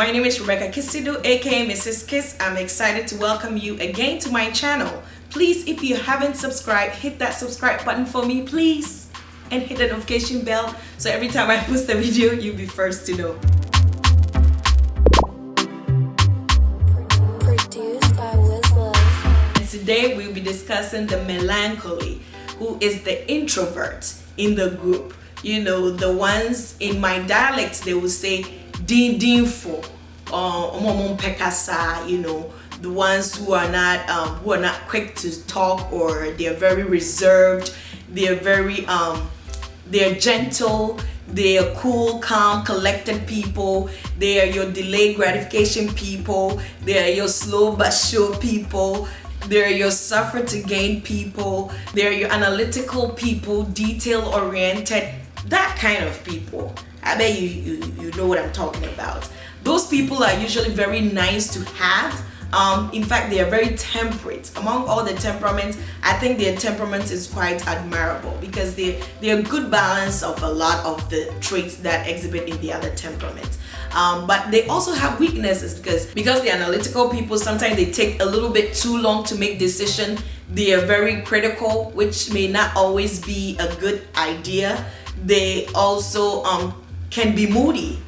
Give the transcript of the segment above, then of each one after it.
my name is Rebecca Kisidu, aka Mrs. Kiss. I'm excited to welcome you again to my channel. Please, if you haven't subscribed, hit that subscribe button for me, please. And hit the notification bell so every time I post a video, you'll be first to know. And today we'll be discussing the melancholy, who is the introvert in the group. You know, the ones in my dialect, they will say din din fo or pekasa, you know, the ones who are not quick to talk, or they're very reserved, they're very they're gentle, they're cool, calm, collected people. They are your delayed gratification people. They are your slow but sure people. They're your suffer to gain people. They're your analytical people, detail oriented, that kind of people. I bet you know what I'm talking about. Those people are usually very nice to have. In fact, they are very temperate. Among all the temperaments, I think their temperament is quite admirable because they're a good balance of a lot of the traits that exhibit in the other temperaments. But they also have weaknesses because the analytical people, sometimes they take a little bit too long to make decisions. They are very critical, which may not always be a good idea. They also can be moody.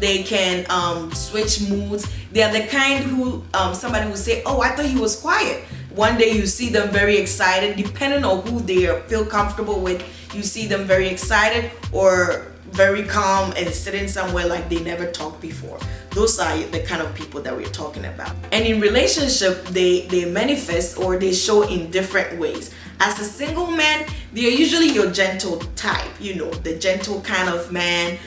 They can switch moods. They are the kind who somebody will say, oh, I thought he was quiet. One day you see them very excited. Depending on who they feel comfortable with, you see them very excited or very calm and sitting somewhere like they never talked before. Those are the kind of people that we're talking about. And in relationship, they manifest or they show in different ways. As a single man, they're usually your gentle type, you know, the gentle kind of man.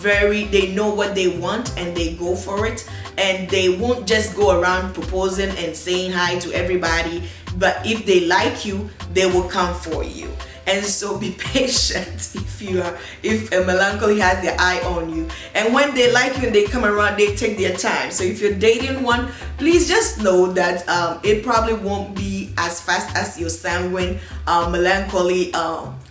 They know what they want and they go for it, and they won't just go around proposing and saying hi to everybody. But if they like you, they will come for you. And so be patient if a melancholy has their eye on you. And when they like you and they come around, they take their time. So if you're dating one, please just know that it probably won't be as fast as your sanguine melancholy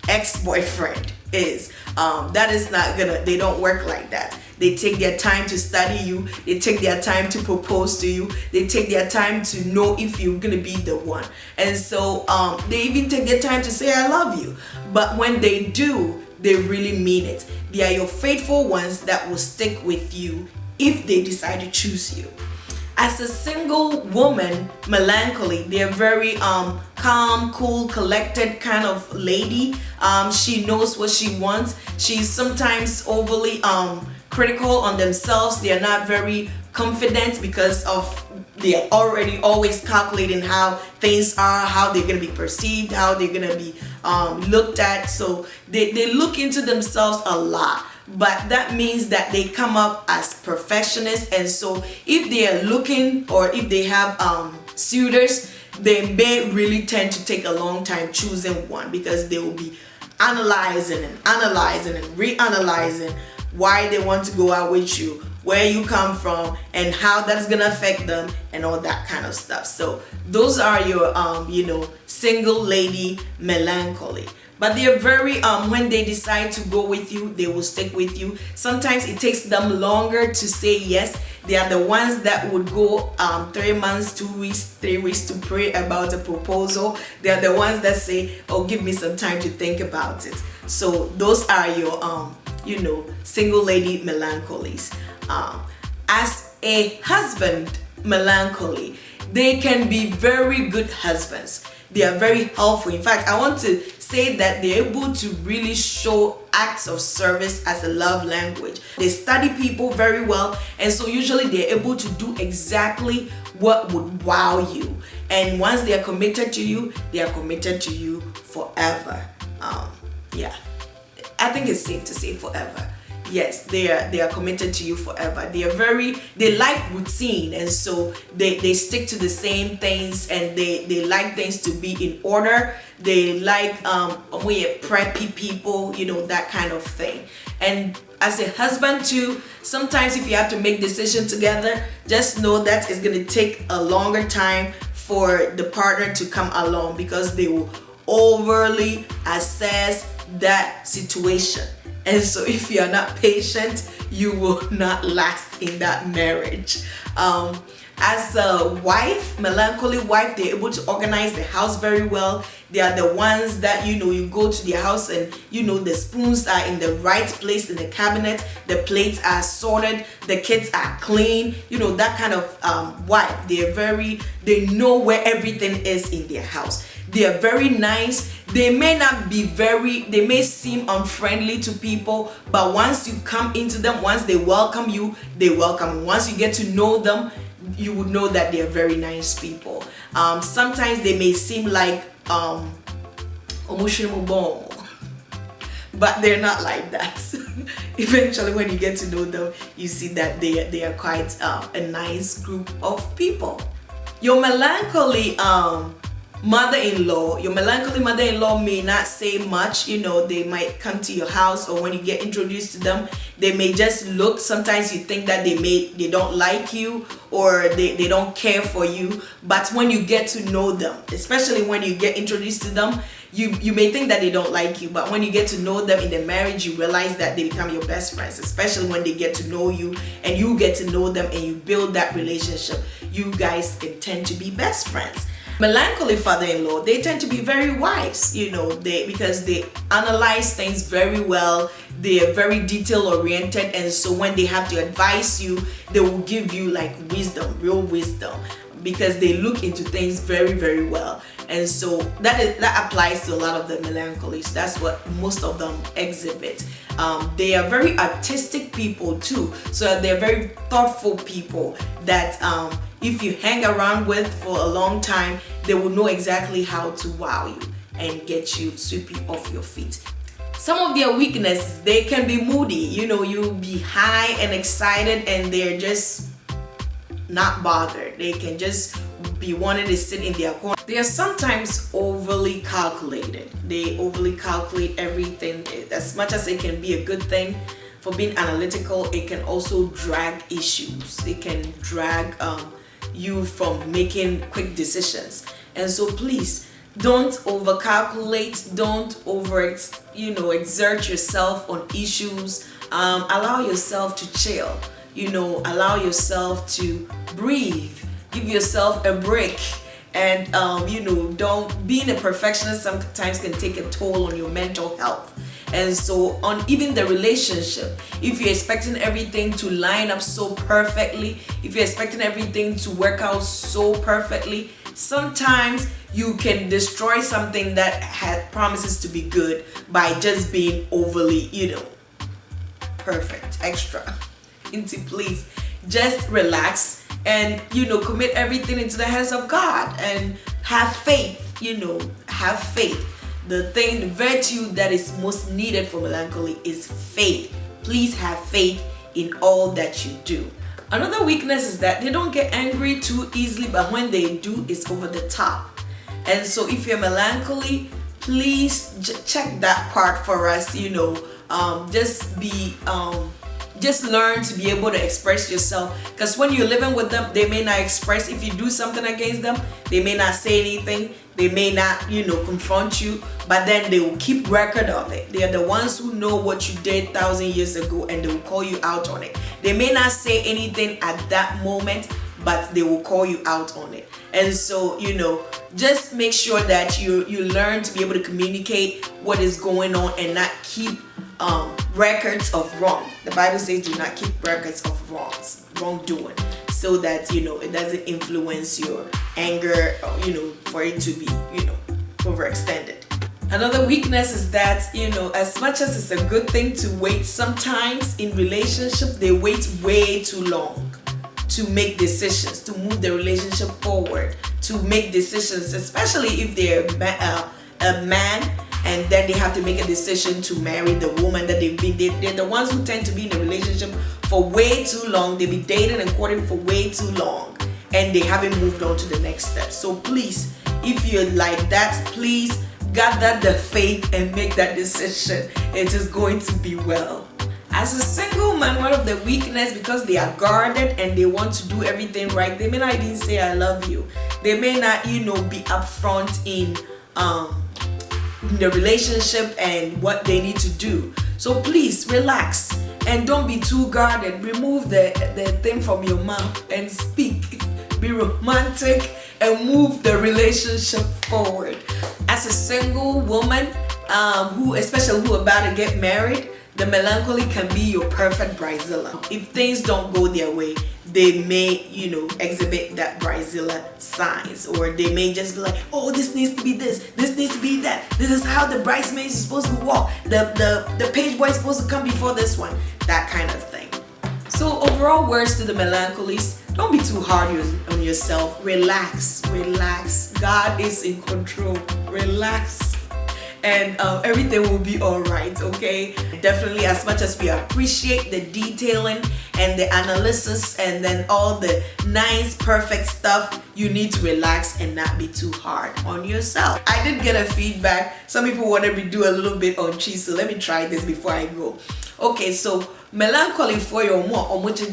ex-boyfriend is. That is not gonna, they don't work like that. They take their time to study you. They take their time to propose to you. They take their time to know if you're gonna be the one. And so they even take their time to say I love you. But when they do, they really mean it. They are your faithful ones that will stick with you if they decide to choose you. As a single woman, melancholy, they're very calm, cool, collected kind of lady. She knows what she wants. She's sometimes overly critical on themselves. They are not very confident because they're already always calculating how things are, how they're going to be perceived, how they're going to be looked at. So they look into themselves a lot. But that means that they come up as perfectionists, and so if they are looking or if they have suitors, they may really tend to take a long time choosing one because they will be analyzing and reanalyzing why they want to go out with you, where you come from, and how that's gonna affect them, and all that kind of stuff. So those are your single lady melancholy. But they're very when they decide to go with you, they will stick with you. Sometimes it takes them longer to say yes. They are the ones that would go 3 months, 2 weeks, 3 weeks to pray about a proposal. They are the ones that say, oh, give me some time to think about it. So those are your single lady melancholies. As a husband melancholy, they can be very good husbands. They are very helpful. In fact, I want to say that they're able to really show acts of service as a love language. They study people very well, and so usually they're able to do exactly what would wow you. And once they are committed to you, they are committed to you forever. Yeah, I think it's safe to say forever. Yes, they are committed to you forever. They like routine, and so they stick to the same things, and they like things to be in order. They like preppy people, that kind of thing. And as a husband too, sometimes if you have to make decisions together, just know that it's gonna take a longer time for the partner to come along because they will overly assess, that situation. And so if you are not patient, you will not last in that marriage. As a wife, melancholy wife, they're able to organize the house very well. They are the ones that, you go to their house and, the spoons are in the right place in the cabinet, the plates are sorted, the kids are clean, that kind of wife. They know where everything is in their house. They are very nice. They may seem unfriendly to people, but once you come into them, once they welcome you, they welcome you. Once you get to know them, you would know that they are very nice people. Sometimes they may seem like emotional bomb, but they're not like that. Eventually, when you get to know them, you see that they are quite a nice group of people. Your melancholy mother-in-law may not say much. They might come to your house, or when you get introduced to them, they may just look. Sometimes you think that they don't like you, or they don't care for you. But when you get to know them, especially when you get introduced to them, you may think that they don't like you, but when you get to know them in the marriage, you realize that they become your best friends. Especially when they get to know you and you get to know them, and you build that relationship, you guys can tend to be best friends. Melancholy father-in-law, they tend to be very wise, because they analyze things very well. They are very detail-oriented, and so when they have to advise you, they will give you like wisdom, real wisdom, because they look into things very, very well. And so that applies to a lot of the melancholies. That's what most of them exhibit. They are very artistic people too, so they're very thoughtful people that if you hang around with for a long time, they will know exactly how to wow you and get you sweeping off your feet. Some of their weaknesses, they can be moody. You'll be high and excited, and they're just not bothered. They can just be wanting to sit in their corner. They are sometimes overly calculated. They overly calculate everything. As much as it can be a good thing for being analytical, it can also drag issues. It can drag you from making quick decisions. And so please, don't overcalculate. Don't exert yourself on issues. Allow yourself to chill. Allow yourself to breathe. Give yourself a break. And don't being a perfectionist sometimes can take a toll on your mental health. And so on even the relationship, if you're expecting everything to line up so perfectly, if you're expecting everything to work out so perfectly, sometimes you can destroy something that promises to be good by just being overly, perfect, extra. Please just relax and commit everything into the hands of God and have faith. Have faith. The virtue that is most needed for melancholy is faith. Please have faith in all that you do. Another weakness is that they don't get angry too easily, but when they do, it's over the top. And so if you're melancholy, please check that part for us. Just learn to be able to express yourself, because when you're living with them, they may not express. If you do something against them, they may not say anything. They may not, confront you, but then they will keep record of it. They are the ones who know what you did 1,000 years ago, and they will call you out on it. They may not say anything at that moment, but they will call you out on it. And so, just make sure that you learn to be able to communicate what is going on and not keep records of wrong. The Bible says do not keep records of wrongdoing, so that it doesn't influence your anger, for it to be overextended. Another weakness is that as much as it's a good thing to wait, sometimes in relationships they wait way too long to make decisions, to move the relationship forward, to make decisions, especially if they're a man and then they have to make a decision to marry the woman that they've been dating. They're the ones who tend to be in a relationship for way too long. They've been dating and courting for way too long, and they haven't moved on to the next step. So please, if you're like that, please gather the faith and make that decision. It is going to be well. As a single man, one of the weakness, because they are guarded and they want to do everything right, they may not even say I love you. They may not, be upfront in the relationship and what they need to do. So please relax and don't be too guarded. Remove the thing from your mouth and speak. Be romantic and move the relationship forward. As a single woman, especially who about to get married, the melancholy can be your perfect bridezilla. If things don't go their way, they may, exhibit that bridezilla signs, or they may just be like, oh, this needs to be this needs to be that. This is how the bridesmaid is supposed to walk. The page boy is supposed to come before this one. That kind of thing. So overall words to the melancholies: don't be too hard on yourself. Relax. God is in control. Relax. And everything will be all right, okay? Definitely, as much as we appreciate the detailing and the analysis and then all the nice, perfect stuff, you need to relax and not be too hard on yourself. I did get a feedback. Some people wanted me to do a little bit on cheese, so let me try this before I go. Okay, so melancholy for your more omoto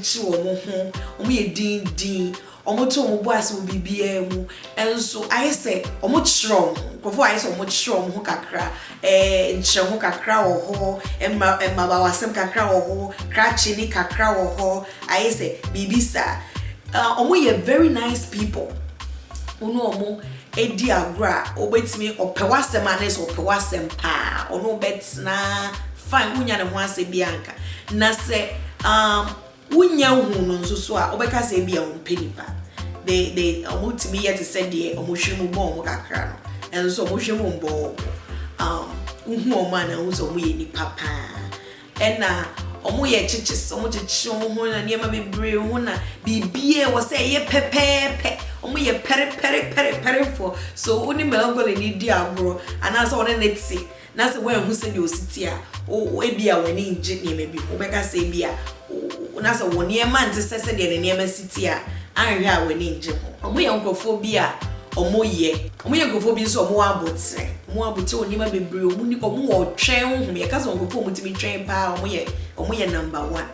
omoboas will be biemu, and so I say omochrom kofo I say omochrom ho kakra nche ho kakra wo ho emma bawasem kakra wo ho krachi ni kakra wo ho I say bibisa omo ye very nice people ono omo edi agra obetimi opewasem anes opewasem pa ono betna fine unya ne ho ase bianka na se unya hu no nso so a obeka se bia ompenipa they to me yet said the omohwemu bom kakra no and so omohwemu bom uhu omana uzo mu ye ni papa and na omo ye chichis omo chichi ho na niema bebre ho na bibie wo say ye pepepe omo ye pere for so oni melancholy ni di agro anasa one netsi na se when hu se di ositi a o ebia wani nje niema bi obeka se bia na se wo niema nte sese de niema siti a anhwe a wani nje ho omo ye nkofobia omo ye nkofobia so omo abotre onima bebre omo wo twen ho ye kaso nkofo omo timi twen pa omo ye number 1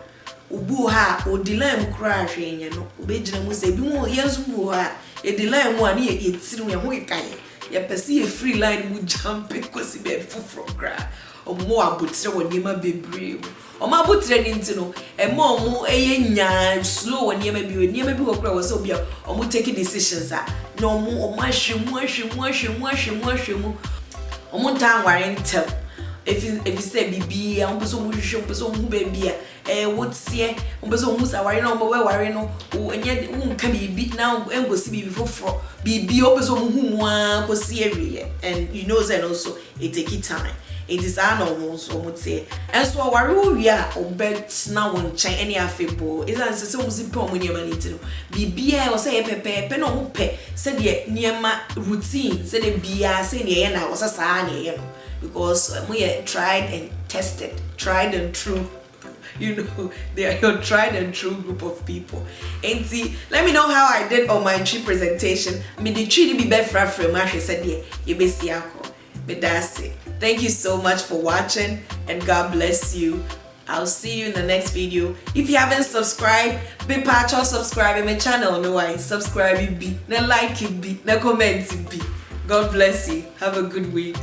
ubu ha odilan kura hwenya no obegina mu se bi mu yesu bu ha edilan mu ani ye tiri ye ho ikaye ye pese ye free line mu jump kosi be fufro kra omo abotre onima bebre omo abotre ni ntino omo eye nya slow onima bi okra wo se obia omo take decisions a no omo ahwemu omo ntan ware ntem if you say bibi a omo so mu hwehwe omo so mu baby a wotie omo so mu sa ware no omo we ware no enye nka bibi na engosi bibi foforo bibi omo so mu hu mu a kosi ewie and you know that also it take time. It is an almost say, and so we are obet now on chain any afebo. Is that so zippo when you're manito? Be or say pepe, no pe, said ye near my routine, said a beer, say near I was a sign, because we are tried and tested, tried and true. They are your tried and true group of people. And see, let me know how I did on my tree presentation. I mean, the tree be better from Masha said, yeah, you be siako. But that's it. Thank you so much for watching and God bless you. I'll see you in the next video. If you haven't subscribed, be part of subscribing my channel. No, I subscribe it be, na like it be, na comment it be. God bless you. Have a good week.